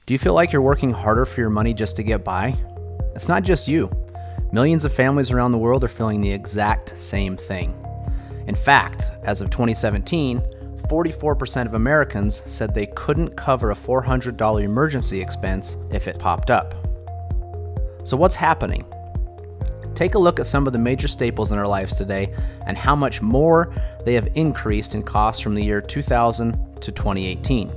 Do you feel like you're working harder for your money just to get by? It's not just you. Millions of families around the world are feeling the exact same thing. In fact, as of 2017, 44% of Americans said they couldn't cover a $400 emergency expense if it popped up. So what's happening? Take a look at some of the major staples in our lives today and how much more they have increased in cost from the year 2000 to 2018.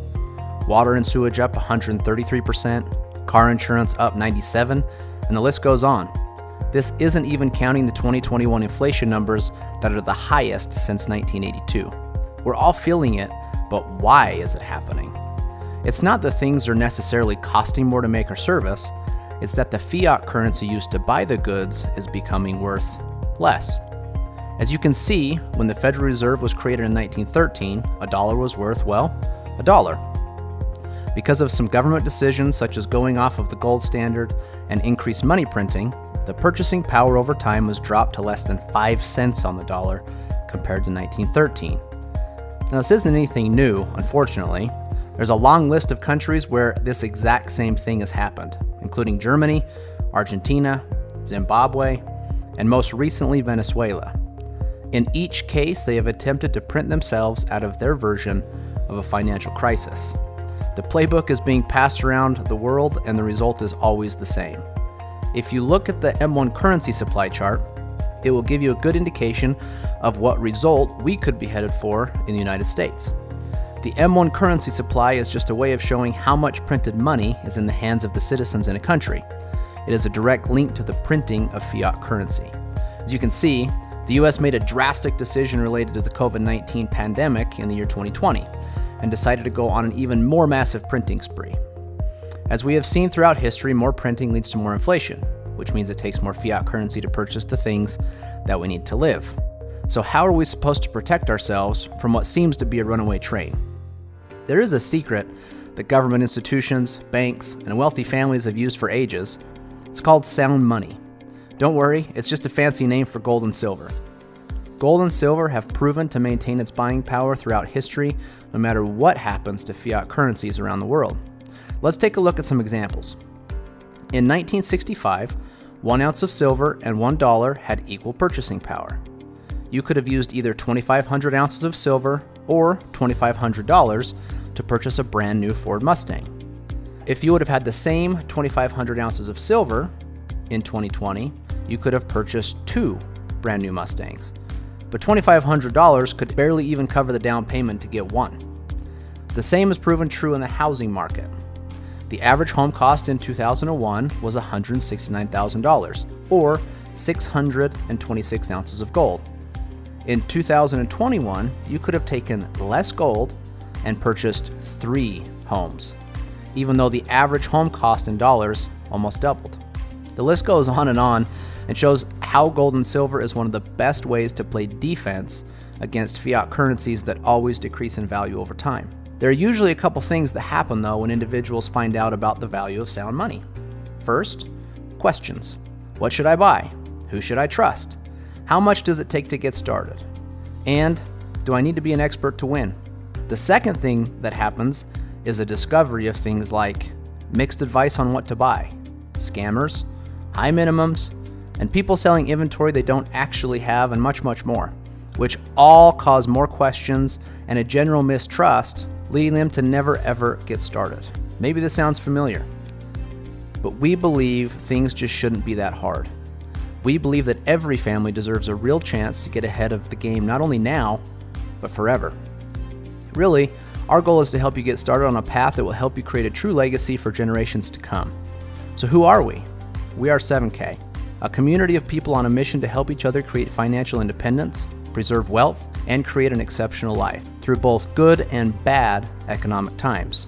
Water and sewage up 133%, car insurance up 97%, and the list goes on. This isn't even counting the 2021 inflation numbers that are the highest since 1982. We're all feeling it, but why is it happening? It's not that things are necessarily costing more to make or service, it's that the fiat currency used to buy the goods is becoming worth less. As you can see, when the Federal Reserve was created in 1913, a dollar was worth, well, a dollar. Because of some government decisions such as going off of the gold standard and increased money printing, the purchasing power over time was dropped to less than 5 cents on the dollar compared to 1913. Now, this isn't anything new, unfortunately. There's a long list of countries where this exact same thing has happened, including Germany, Argentina, Zimbabwe, and most recently Venezuela. In each case, they have attempted to print themselves out of their version of a financial crisis. The playbook is being passed around the world, and the result is always the same. If you look at the M1 currency supply chart, it will give you a good indication of what result we could be headed for in the United States. The M1 currency supply is just a way of showing how much printed money is in the hands of the citizens in a country. It is a direct link to the printing of fiat currency. As you can see, the US made a drastic decision related to the COVID-19 pandemic in the year 2020 and decided to go on an even more massive printing spree. As we have seen throughout history, more printing leads to more inflation, which means it takes more fiat currency to purchase the things that we need to live. So how are we supposed to protect ourselves from what seems to be a runaway train? There is a secret that government institutions, banks, and wealthy families have used for ages. It's called sound money. Don't worry, it's just a fancy name for gold and silver. Gold and silver have proven to maintain its buying power throughout history, no matter what happens to fiat currencies around the world. Let's take a look at some examples. In 1965, 1 ounce of silver and $1 had equal purchasing power. You could have used either 2,500 ounces of silver or $2,500 to purchase a brand new Ford Mustang. If you would have had the same 2,500 ounces of silver in 2020, you could have purchased 2 brand new Mustangs. But $2,500 could barely even cover the down payment to get one. The same is proven true in the housing market. The average home cost in 2001 was $169,000, or 626 ounces of gold. In 2021, you could have taken less gold and purchased 3 homes, even though the average home cost in dollars almost doubled. The list goes on and shows how gold and silver is one of the best ways to play defense against fiat currencies that always decrease in value over time. There are usually a couple things that happen though when individuals find out about the value of sound money. First, questions. What should I buy? Who should I trust? How much does it take to get started? And do I need to be an expert to win? The second thing that happens is a discovery of things like mixed advice on what to buy, scammers, high minimums, and people selling inventory they don't actually have, and much, much more, which all cause more questions and a general mistrust, leading them to never ever get started. Maybe this sounds familiar, but we believe things just shouldn't be that hard. We believe that every family deserves a real chance to get ahead of the game, not only now, but forever. Really, our goal is to help you get started on a path that will help you create a true legacy for generations to come. So who are we? We are 7K, a community of people on a mission to help each other create financial independence, preserve wealth, and create an exceptional life through both good and bad economic times.